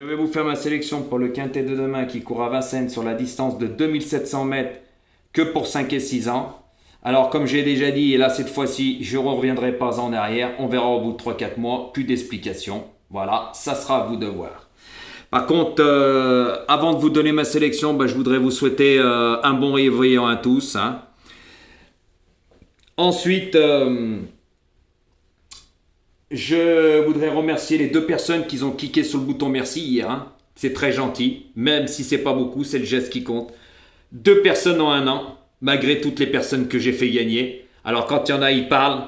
Je vais vous faire ma sélection pour le quintet de demain qui court à Vincennes sur la distance de 2700 mètres que pour 5 et 6 ans. Alors comme j'ai déjà dit, et là cette fois-ci, je ne reviendrai pas en arrière. On verra au bout de 3-4 mois, plus d'explications. Voilà, ça sera à vous de voir. Par contre, avant de vous donner ma sélection, je voudrais vous souhaiter un bon réveillon à tous. Ensuite, je voudrais remercier les deux personnes qui ont cliqué sur le bouton merci hier. C'est très gentil, même si c'est pas beaucoup, c'est le geste qui compte. Deux personnes en un an, malgré toutes les personnes que j'ai fait gagner. Alors quand il y en a, ils parlent.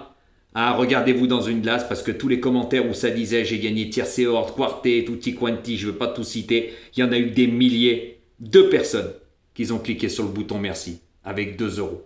Regardez-vous dans une glace parce que tous les commentaires où ça disait j'ai gagné tiercé hors, quarté, tutti quanti, je ne veux pas tout citer. Il y en a eu des milliers. Deux personnes qui ont cliqué sur le bouton merci avec 2 euros.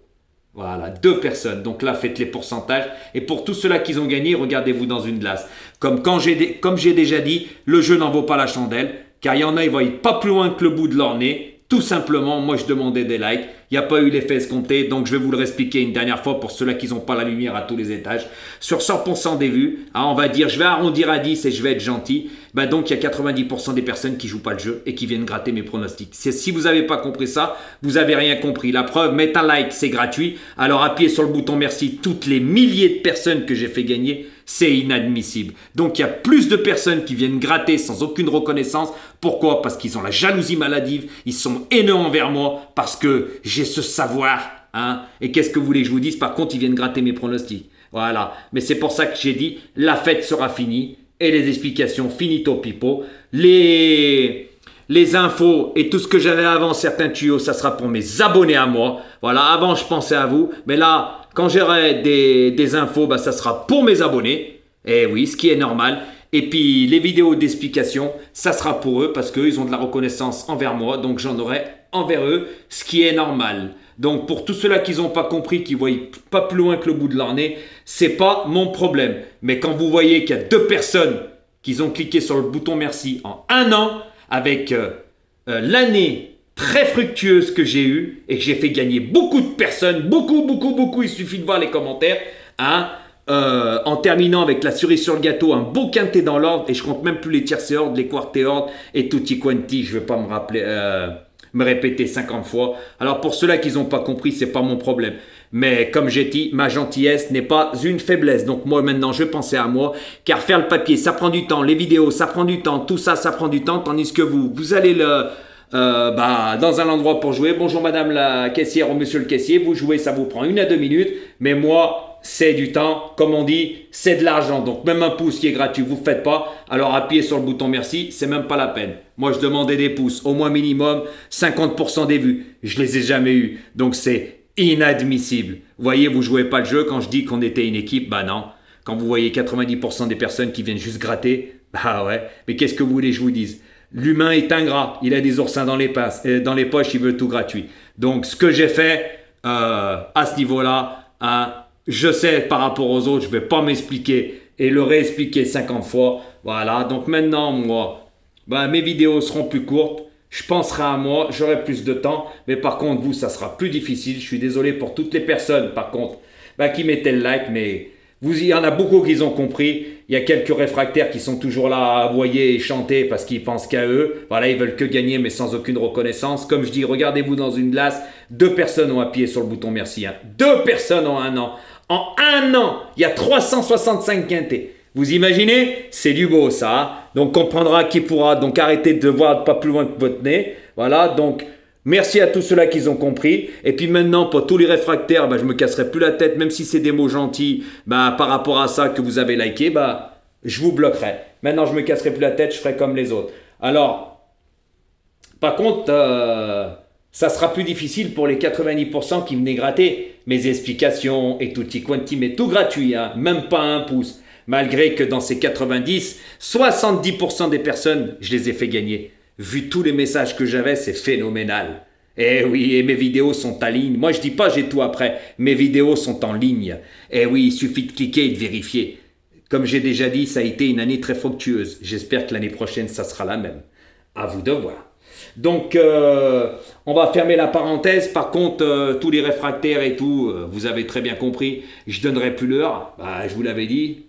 Voilà, deux personnes. Donc là, faites les pourcentages. Et pour tous ceux-là qui ont gagné, regardez-vous dans une glace. Comme j'ai déjà dit, le jeu n'en vaut pas la chandelle. Car il y en a, ils voient pas plus loin que le bout de leur nez. Tout simplement, moi je demandais des likes. Il n'y a pas eu l'effet escompté. Donc je vais vous le réexpliquer une dernière fois pour ceux-là qui n'ont pas la lumière à tous les étages. Sur 100% des vues, on va dire, je vais arrondir à 10 et je vais être gentil. Donc il y a 90% des personnes qui ne jouent pas le jeu et qui viennent gratter mes pronostics. Si vous n'avez pas compris ça, vous n'avez rien compris. La preuve, mettez un like, c'est gratuit. Alors appuyez sur le bouton merci. Toutes les milliers de personnes que j'ai fait gagner, c'est inadmissible. Donc il y a plus de personnes qui viennent gratter sans aucune reconnaissance. Pourquoi? Parce qu'ils ont la jalousie maladive, ils sont haineux envers moi, parce que j'ai ce savoir. Et qu'est-ce que vous voulez que je vous dise? Par contre, ils viennent gratter mes pronostics. Voilà. Mais c'est pour ça que j'ai dit, la fête sera finie et les explications finito pipo. Les infos et tout ce que j'avais avant, certains tuyaux, ça sera pour mes abonnés à moi. Voilà, avant je pensais à vous, mais là, quand j'aurai des infos, ça sera pour mes abonnés. Et oui, ce qui est normal. Et puis les vidéos d'explication, ça sera pour eux parce qu'eux, ils ont de la reconnaissance envers moi. Donc j'en aurai envers eux, ce qui est normal. Donc pour tous ceux-là qui n'ont pas compris, qui ne voient pas plus loin que le bout de leur nez, c'est pas mon problème. Mais quand vous voyez qu'il y a deux personnes qui ont cliqué sur le bouton merci en un an, avec l'année très fructueuse que j'ai eue et que j'ai fait gagner beaucoup de personnes, beaucoup, il suffit de voir les commentaires, en terminant avec la cerise sur le gâteau, un beau quintet dans l'ordre, et je compte même plus les tiercé ordre, les quarté ordre et tutti quanti, je ne vais pas me répéter 50 fois. Alors pour ceux-là qui n'ont pas compris, c'est pas mon problème. Mais comme j'ai dit, ma gentillesse n'est pas une faiblesse. Donc moi maintenant, je pensais à moi, car faire le papier, ça prend du temps, les vidéos, ça prend du temps, tout ça, ça prend du temps, tandis que vous allez dans un endroit pour jouer. Bonjour madame la caissière ou monsieur le caissier, vous jouez, ça vous prend 1 à 2 minutes, mais moi, c'est du temps, comme on dit, c'est de l'argent. Donc même un pouce qui est gratuit, vous ne faites pas, alors appuyez sur le bouton merci, c'est même pas la peine. Moi je demandais des pouces, au moins minimum 50% des vues. Je les ai jamais eu, donc c'est inadmissible. Vous voyez, vous jouez pas le jeu quand je dis qu'on était une équipe, non. Quand vous voyez 90% des personnes qui viennent juste gratter, ouais, mais qu'est-ce que vous voulez que je vous dise? L'humain est ingrat, il a des oursins dans les poches, il veut tout gratuit. Donc ce que j'ai fait à ce niveau-là, je sais par rapport aux autres, je ne vais pas m'expliquer et le réexpliquer 50 fois. Voilà, donc maintenant, moi, mes vidéos seront plus courtes. Je penserai à moi, j'aurai plus de temps. Mais par contre, vous, ça sera plus difficile. Je suis désolé pour toutes les personnes, par contre, qui mettaient le like. Mais il y en a beaucoup qui ont compris. Il y a quelques réfractaires qui sont toujours là à aboyer et chanter parce qu'ils pensent qu'à eux. Voilà, ils veulent que gagner, mais sans aucune reconnaissance. Comme je dis, regardez-vous dans une glace. Deux personnes ont appuyé sur le bouton merci. Deux personnes en un an. En un an, il y a 365 quintés. Vous imaginez? C'est du beau ça. Donc comprendra qui pourra. Donc arrêtez de voir pas plus loin que votre nez. Voilà, donc merci à tous ceux-là qui ont compris. Et puis maintenant, pour tous les réfractaires, je me casserai plus la tête, même si c'est des mots gentils, par rapport à ça que vous avez liké, je vous bloquerai. Maintenant, je me casserai plus la tête, je ferai comme les autres. Alors, par contre, ça sera plus difficile pour les 90% qui venaient gratter mes explications et tutti quanti, mais tout gratuit, même pas un pouce. Malgré que dans ces 90, 70% des personnes, je les ai fait gagner. Vu tous les messages que j'avais, c'est phénoménal. Eh oui, et mes vidéos sont en ligne. Moi, je dis pas j'ai tout après. Mes vidéos sont en ligne. Eh oui, il suffit de cliquer et de vérifier. Comme j'ai déjà dit, ça a été une année très fructueuse. J'espère que l'année prochaine, ça sera la même. À vous de voir. Donc, on va fermer la parenthèse. Par contre, tous les réfractaires et tout, vous avez très bien compris, je ne donnerai plus l'heure. Je vous l'avais dit.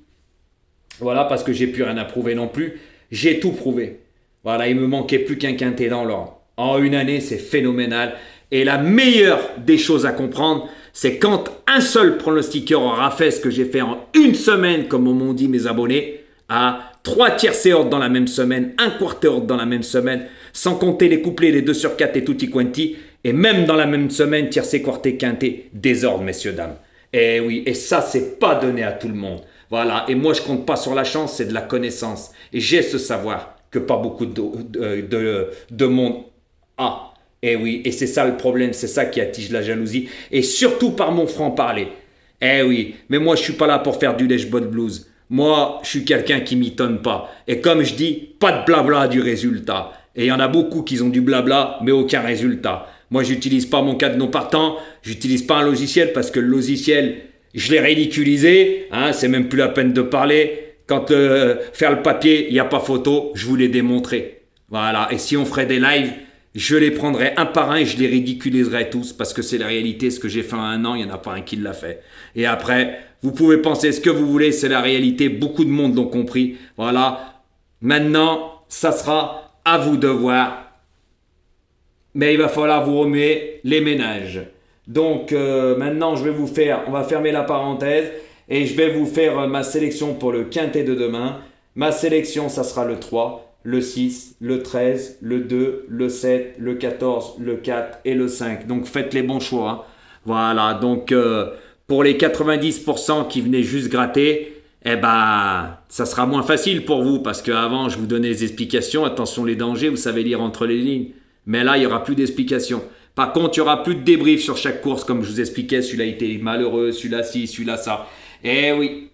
Voilà, parce que j'ai plus rien à prouver non plus. J'ai tout prouvé. Voilà, il me manquait plus qu'un quintet dans l'ordre. En une année, c'est phénoménal. Et la meilleure des choses à comprendre, c'est quand un seul pronostiqueur aura fait ce que j'ai fait en une semaine, comme m'ont dit mes abonnés, à 3 tierces ordres dans la même semaine, un quart ordre dans la même semaine, sans compter les couplets, les 2 sur 4 et tutti quanti, et même dans la même semaine, tiercé, quarté, quinté, désordre, messieurs, dames. Et oui, et ça, c'est pas donné à tout le monde. Voilà, et moi, je compte pas sur la chance, c'est de la connaissance. Et j'ai ce savoir que pas beaucoup de monde a. Et oui, et c'est ça le problème, c'est ça qui attige la jalousie, et surtout par mon franc-parler. Eh oui, mais moi, je suis pas là pour faire du lèche-botte blues. Moi, je suis quelqu'un qui mitonne pas. Et comme je dis, pas de blabla du résultat. Et il y en a beaucoup qui ont du blabla, mais aucun résultat. Moi, j'utilise pas mon cadenas partant, j'utilise pas un logiciel parce que le logiciel, je l'ai ridiculisé, hein, c'est même plus la peine de parler. Quand faire le papier, il n'y a pas photo, je vous l'ai démontré. Voilà, et si on ferait des lives, je les prendrais un par un et je les ridiculiserais tous parce que c'est la réalité. Ce que j'ai fait en un an, il n'y en a pas un qui l'a fait. Et après, vous pouvez penser ce que vous voulez, c'est la réalité. Beaucoup de monde l'ont compris. Voilà, maintenant, ça sera à vous de voir. Mais il va falloir vous remuer les ménages. Donc maintenant, on va fermer la parenthèse et je vais vous faire ma sélection pour le quintet de demain. Ma sélection, ça sera le 3, le 6, le 13, le 2, le 7, le 14, le 4 et le 5. Donc faites les bons choix. Hein. Voilà, donc pour les 90% qui venaient juste gratter, eh ben, ça sera moins facile pour vous parce qu'avant, je vous donnais des explications. Attention les dangers, vous savez lire entre les lignes. Mais là, il n'y aura plus d'explications. Par contre, il n'y aura plus de débrief sur chaque course, comme je vous expliquais. Celui-là était malheureux, celui-là ci, celui-là ça. Eh oui,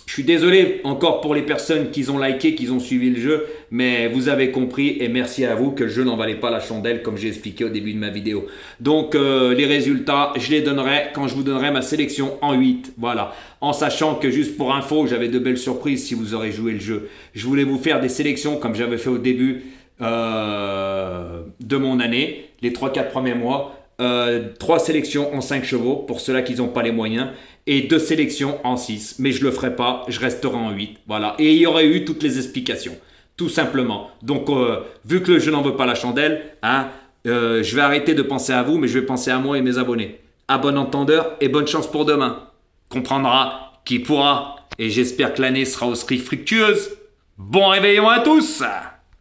je suis désolé encore pour les personnes qui ont liké, qui ont suivi le jeu, mais vous avez compris et merci à vous que le jeu n'en valait pas la chandelle comme j'ai expliqué au début de ma vidéo. Donc les résultats, je les donnerai quand je vous donnerai ma sélection en 8. Voilà, en sachant que juste pour info, j'avais de belles surprises si vous aurez joué le jeu. Je voulais vous faire des sélections comme j'avais fait au début de mon année, les 3-4 premiers mois. 3 sélections en 5 chevaux pour ceux-là qui n'ont pas les moyens et 2 sélections en 6, mais je le ferai pas, je resterai en 8, voilà, et il y aurait eu toutes les explications, tout simplement. Donc vu que le jeu n'en veut pas la chandelle, hein, je vais arrêter de penser à vous, mais je vais penser à moi et mes abonnés. À bon entendeur et bonne chance pour demain. Comprendra qui pourra, et j'espère que l'année sera aussi fructueuse. Bon réveillon à tous.